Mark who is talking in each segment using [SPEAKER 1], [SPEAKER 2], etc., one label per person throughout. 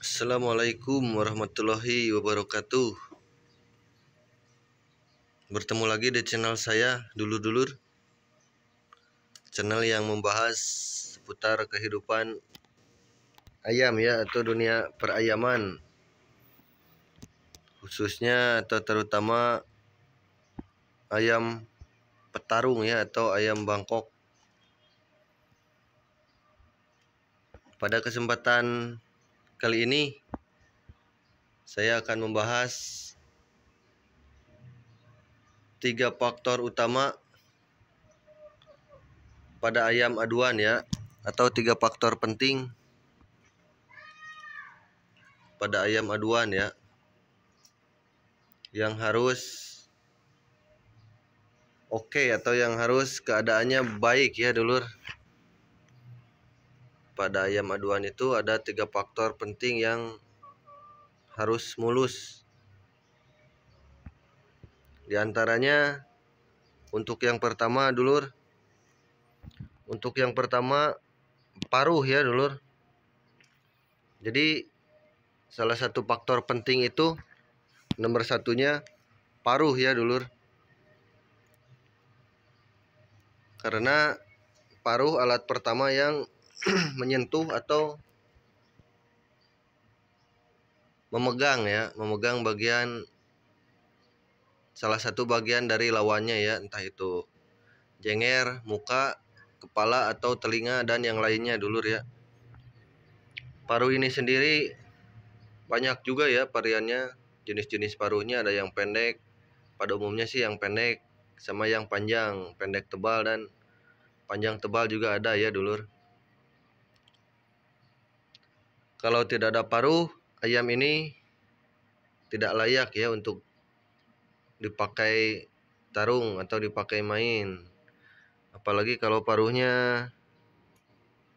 [SPEAKER 1] Assalamualaikum warahmatullahi wabarakatuh. Bertemu lagi di channel saya, Dulur-dulur. Channel yang membahas seputar kehidupan ayam ya, atau dunia perayaman. Khususnya atau terutama ayam petarung ya, atau ayam Bangkok. Pada kesempatan kali ini saya akan membahas 3 faktor utama pada ayam aduan ya, atau 3 faktor penting pada ayam aduan ya, yang harus oke atau yang harus keadaannya baik ya dulur. Pada ayam aduan itu ada 3 faktor penting yang harus mulus. Di antaranya untuk yang pertama dulur, paruh ya dulur. Jadi salah satu faktor penting itu nomor satunya paruh ya dulur. Karena paruh alat pertama yang menyentuh atau memegang bagian, salah satu bagian dari lawannya ya, entah itu jenger, muka, kepala atau telinga dan yang lainnya dulur ya. Paruh ini sendiri banyak juga ya variannya, jenis-jenis paruhnya ada yang pendek, pada umumnya sih yang pendek, sama yang panjang, pendek tebal dan panjang tebal juga ada ya dulur. Kalau tidak ada paruh, ayam ini tidak layak ya untuk dipakai tarung atau dipakai main. Apalagi kalau paruhnya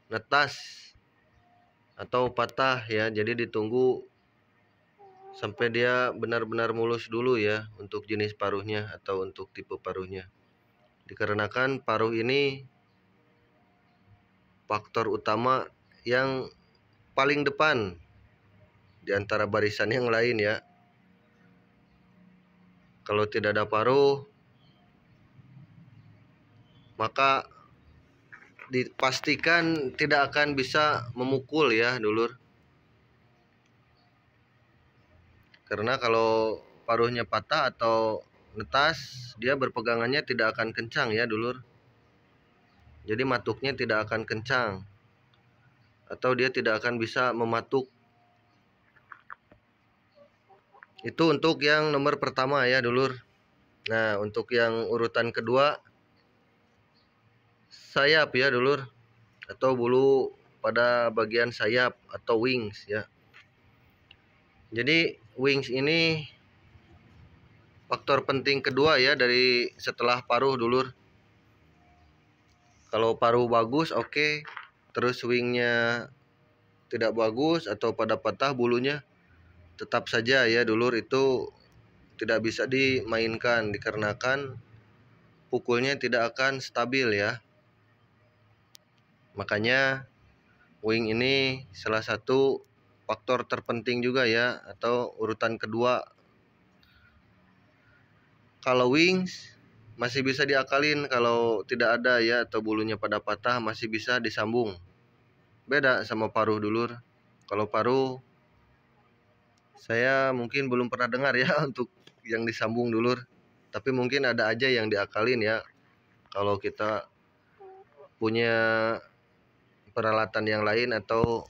[SPEAKER 1] netas atau patah ya, jadi ditunggu sampai dia benar-benar mulus dulu ya untuk jenis paruhnya atau untuk tipe paruhnya. Dikarenakan paruh ini faktor utama yang paling depan di antara barisan yang lain ya. Kalau tidak ada paruh, maka dipastikan tidak akan bisa memukul ya dulur. Karena kalau paruhnya patah atau netas, dia berpegangannya tidak akan kencang ya dulur. Jadi matuknya tidak akan kencang, atau dia tidak akan bisa mematuk. Itu untuk yang nomor pertama ya dulur. Nah, untuk yang urutan kedua, sayap ya dulur, atau bulu pada bagian sayap atau wings ya. Jadi wings ini faktor penting kedua ya dari setelah paruh dulur. Kalau paruh bagus oke, terus wingnya tidak bagus atau pada patah bulunya, tetap saja ya dulur itu tidak bisa dimainkan dikarenakan pukulnya tidak akan stabil ya. Makanya wing ini salah satu faktor terpenting juga ya, atau urutan kedua. Kalau wings masih bisa diakalin kalau tidak ada ya, atau bulunya pada patah masih bisa disambung. Beda sama paruh dulur. Kalau paruh saya mungkin belum pernah dengar ya untuk yang disambung dulur. Tapi mungkin ada aja yang diakalin ya, kalau kita punya peralatan yang lain atau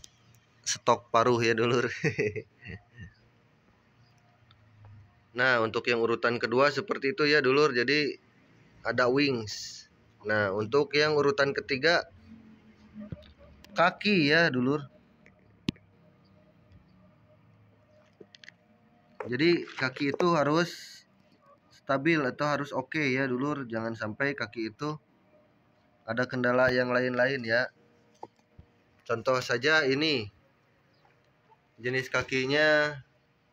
[SPEAKER 1] stok paruh ya dulur. Nah, untuk yang urutan kedua seperti itu ya dulur. Jadi ada wings. Nah, untuk yang urutan ketiga kaki ya dulur. Jadi kaki itu harus stabil atau harus oke ya dulur. Jangan sampai kaki itu ada kendala yang lain-lain ya. Contoh saja ini, jenis kakinya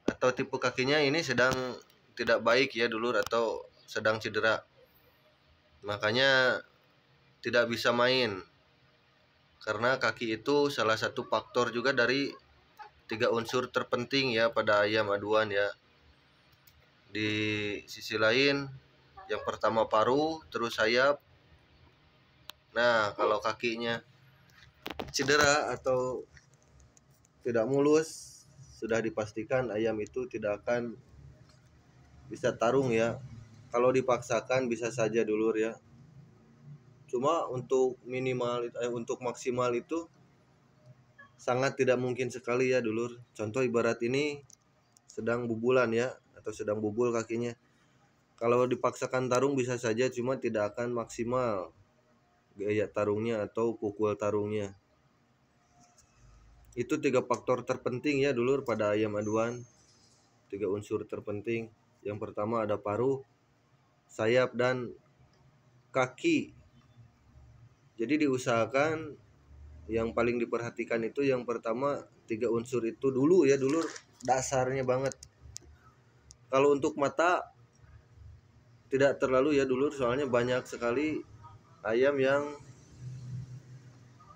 [SPEAKER 1] atau tipe kakinya ini sedang tidak baik ya dulur, atau sedang cedera. Makanya tidak bisa main. Karena kaki itu salah satu faktor juga dari tiga unsur terpenting ya pada ayam aduan ya. Di sisi lain, yang pertama paruh, terus sayap. Nah, kalau kakinya cedera atau tidak mulus, sudah dipastikan ayam itu tidak akan bisa tarung ya. Kalau dipaksakan bisa saja dulur ya. Cuma untuk untuk maksimal itu sangat tidak mungkin sekali ya dulur. Contoh ibarat ini sedang bubulan ya, atau sedang bubul kakinya. Kalau dipaksakan tarung bisa saja, cuma tidak akan maksimal gaya tarungnya atau pukul tarungnya. Itu 3 faktor terpenting ya dulur pada ayam aduan. 3 unsur terpenting. Yang pertama ada paruh, sayap, dan kaki. Jadi diusahakan yang paling diperhatikan itu yang pertama 3 unsur itu dulu ya dulur, dasarnya banget. Kalau untuk mata tidak terlalu ya dulur, soalnya banyak sekali ayam yang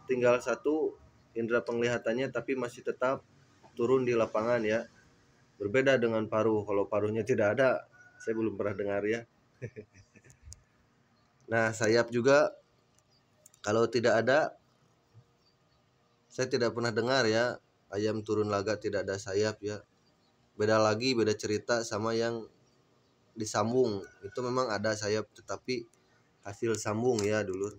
[SPEAKER 1] tinggal satu indera penglihatannya tapi masih tetap turun di lapangan ya. Berbeda dengan paruh. Kalau paruhnya tidak ada, saya belum pernah dengar ya. Nah, sayap juga kalau tidak ada, saya tidak pernah dengar ya ayam turun laga tidak ada sayap ya. Beda lagi, beda cerita sama yang disambung. Itu memang ada sayap tetapi hasil sambung ya dulur.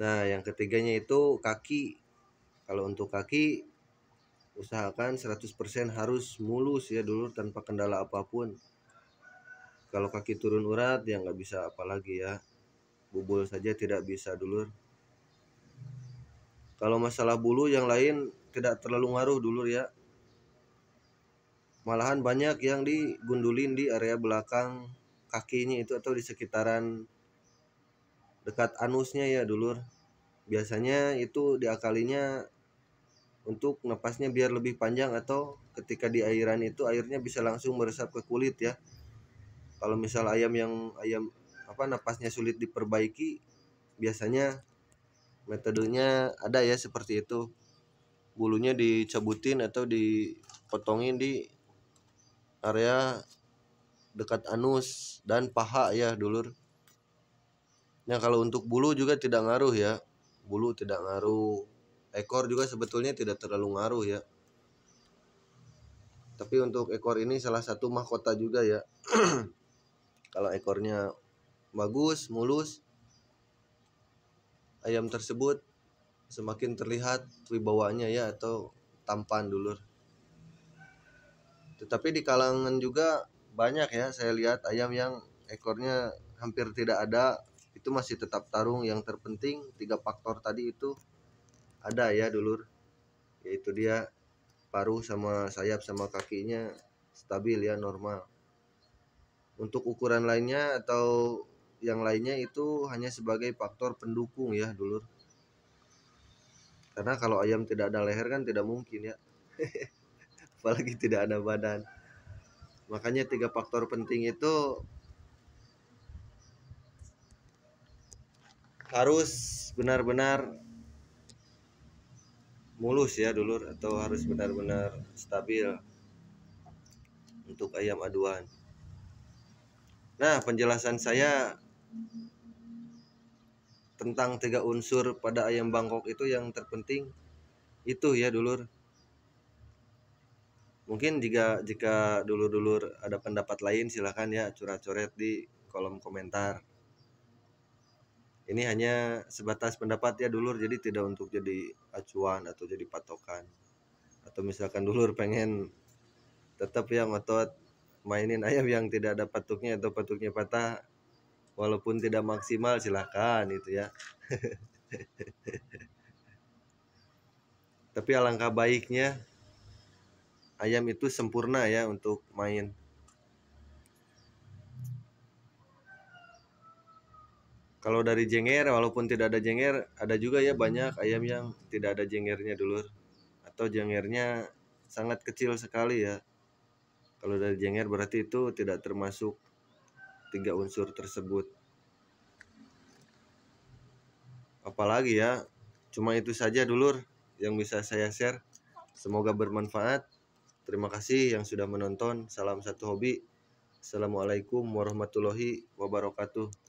[SPEAKER 1] Nah, yang ketiganya itu kaki. Kalau untuk kaki, usahakan 100% harus mulus ya dulur, tanpa kendala apapun. Kalau kaki turun urat ya nggak bisa apalagi ya. Bubul saja tidak bisa dulur. Kalau masalah bulu yang lain tidak terlalu ngaruh dulur ya. Malahan banyak yang digundulin di area belakang kakinya itu atau di sekitaran dekat anusnya ya dulur. Biasanya itu diakalinya untuk napasnya biar lebih panjang, atau ketika di airan itu airnya bisa langsung meresap ke kulit ya. Kalau misal ayam napasnya sulit diperbaiki, biasanya metodenya ada ya seperti itu. Bulunya dicabutin atau dipotongin di area dekat anus dan paha ya dulur. Nah, kalau untuk bulu juga tidak ngaruh ya. Bulu tidak ngaruh. Ekor juga sebetulnya tidak terlalu ngaruh ya. Tapi untuk ekor ini salah satu mahkota juga ya. Kalau ekornya bagus, mulus, ayam tersebut semakin terlihat wibawanya ya, atau tampan dulur. Tetapi di kalangan juga banyak ya saya lihat ayam yang ekornya hampir tidak ada, itu masih tetap tarung. Yang terpenting 3 faktor tadi itu ada ya dulur, yaitu dia paruh sama sayap sama kakinya stabil ya, normal. Untuk ukuran lainnya atau yang lainnya itu hanya sebagai faktor pendukung ya dulur. Karena kalau ayam tidak ada leher kan tidak mungkin ya. Apalagi tidak ada badan. Makanya 3 faktor penting itu harus benar-benar mulus ya dulur, atau harus benar-benar stabil untuk ayam aduan. Nah, penjelasan saya tentang 3 unsur pada ayam Bangkok itu yang terpenting itu ya dulur. Mungkin jika dulur-dulur ada pendapat lain silahkan ya curhat-coret di kolom komentar. Ini hanya sebatas pendapat ya dulur, jadi tidak untuk jadi acuan atau jadi patokan. Atau misalkan dulur pengen tetap ya ngotot mainin ayam yang tidak ada patuknya atau patuknya patah walaupun tidak maksimal, silahkan itu ya. Tapi alangkah baiknya ayam itu sempurna ya untuk main. Kalau dari jenger, walaupun tidak ada jenger, ada juga ya banyak ayam yang tidak ada jengernya dulur, atau jengernya sangat kecil sekali ya. Kalau dari jenger berarti itu tidak termasuk 3 unsur tersebut. Apalagi ya, cuma itu saja dulur yang bisa saya share. Semoga bermanfaat. Terima kasih yang sudah menonton. Salam satu hobi. Assalamualaikum warahmatullahi wabarakatuh.